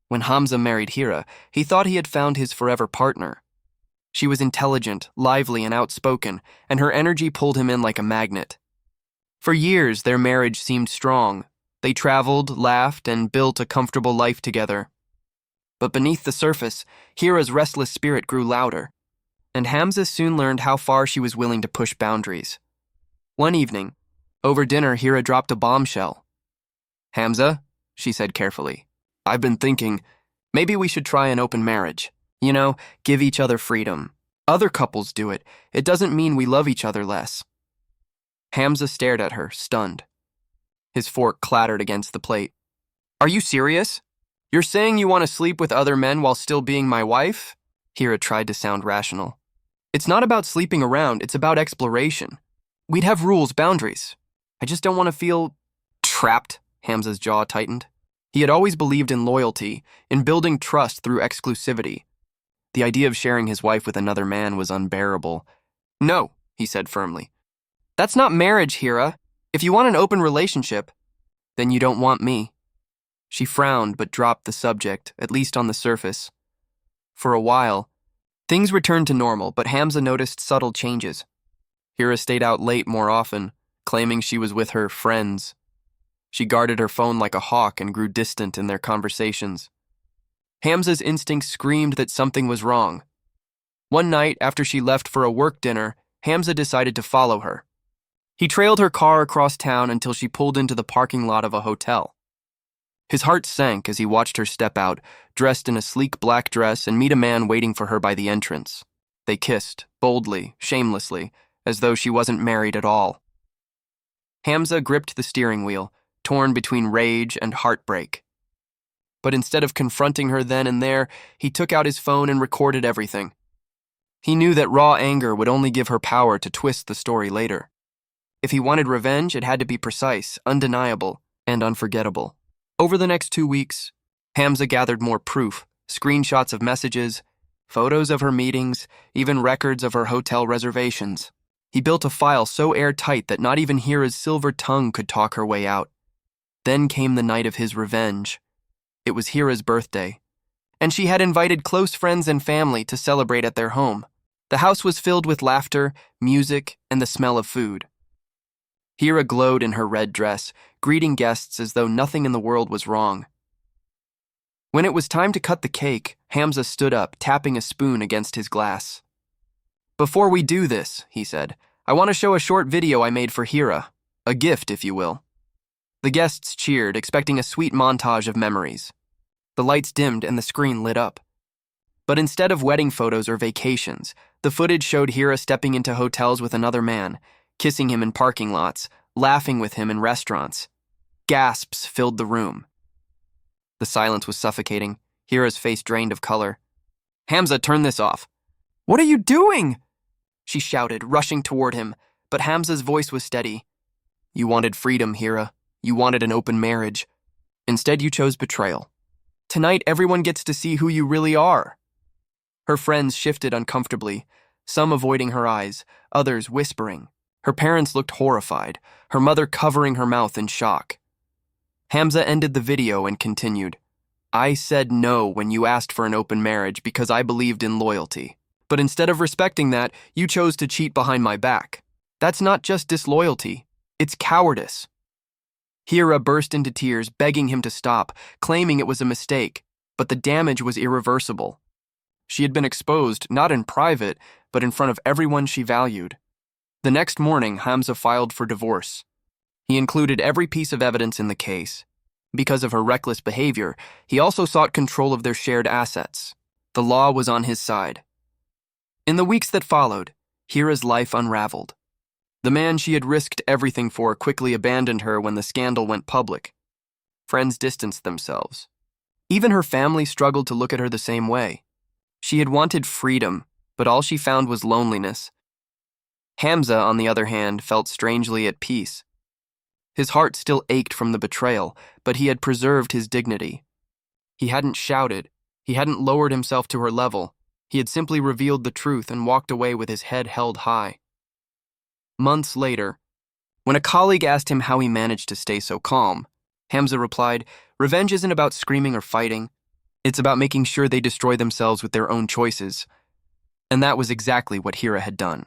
When Hamza married Hira, he thought he had found his forever partner. She was intelligent, lively, and outspoken, and her energy pulled him in like a magnet. For years, their marriage seemed strong. They traveled, laughed, and built a comfortable life together. But beneath the surface, Hira's restless spirit grew louder, and Hamza soon learned how far she was willing to push boundaries. One evening, over dinner, Hira dropped a bombshell. "Hamza," she said carefully, "I've been thinking, maybe we should try an open marriage. You know, give each other freedom. Other couples do it. It doesn't mean we love each other less." Hamza stared at her, stunned. His fork clattered against the plate. "Are you serious? You're saying you want to sleep with other men while still being my wife?" Hira tried to sound rational. "It's not about sleeping around, it's about exploration. We'd have rules, boundaries. I just don't want to feel trapped." Hamza's jaw tightened. He had always believed in loyalty, in building trust through exclusivity. The idea of sharing his wife with another man was unbearable. "No," he said firmly. "That's not marriage, Hira. If you want an open relationship, then you don't want me." She frowned but dropped the subject, at least on the surface. For a while, things returned to normal, but Hamza noticed subtle changes. Hira stayed out late more often, claiming she was with her friends. She guarded her phone like a hawk and grew distant in their conversations. Hamza's instincts screamed that something was wrong. One night, after she left for a work dinner, Hamza decided to follow her. He trailed her car across town until she pulled into the parking lot of a hotel. His heart sank as he watched her step out, dressed in a sleek black dress, and meet a man waiting for her by the entrance. They kissed, boldly, shamelessly, as though she wasn't married at all. Hamza gripped the steering wheel, torn between rage and heartbreak. But instead of confronting her then and there, he took out his phone and recorded everything. He knew that raw anger would only give her power to twist the story later. If he wanted revenge, it had to be precise, undeniable, and unforgettable. Over the next 2 weeks, Hamza gathered more proof, screenshots of messages, photos of her meetings, even records of her hotel reservations. He built a file so airtight that not even Hira's silver tongue could talk her way out. Then came the night of his revenge. It was Hira's birthday, and she had invited close friends and family to celebrate at their home. The house was filled with laughter, music, and the smell of food. Hira glowed in her red dress, greeting guests as though nothing in the world was wrong. When it was time to cut the cake, Hamza stood up, tapping a spoon against his glass. "Before we do this," he said, "I want to show a short video I made for Hira. A gift, if you will." The guests cheered, expecting a sweet montage of memories. The lights dimmed and the screen lit up. But instead of wedding photos or vacations, the footage showed Hira stepping into hotels with another man, kissing him in parking lots, laughing with him in restaurants. Gasps filled the room. The silence was suffocating. Hira's face drained of color. "Hamza, turn this off." "What are you doing?" she shouted, rushing toward him, but Hamza's voice was steady. "You wanted freedom, Hira. You wanted an open marriage. Instead, you chose betrayal. Tonight, everyone gets to see who you really are." Her friends shifted uncomfortably, some avoiding her eyes, others whispering. Her parents looked horrified, her mother covering her mouth in shock. Hamza ended the video and continued, "I said no when you asked for an open marriage because I believed in loyalty. But instead of respecting that, you chose to cheat behind my back. That's not just disloyalty, it's cowardice." Hira burst into tears, begging him to stop, claiming it was a mistake, but the damage was irreversible. She had been exposed, not in private, but in front of everyone she valued. The next morning, Hamza filed for divorce. He included every piece of evidence in the case. Because of her reckless behavior, he also sought control of their shared assets. The law was on his side. In the weeks that followed, Hira's life unraveled. The man she had risked everything for quickly abandoned her when the scandal went public. Friends distanced themselves. Even her family struggled to look at her the same way. She had wanted freedom, but all she found was loneliness. Hamza, on the other hand, felt strangely at peace. His heart still ached from the betrayal, but he had preserved his dignity. He hadn't shouted. He hadn't lowered himself to her level. He had simply revealed the truth and walked away with his head held high. Months later, when a colleague asked him how he managed to stay so calm, Hamza replied, "Revenge isn't about screaming or fighting. It's about making sure they destroy themselves with their own choices. And that was exactly what Hira had done.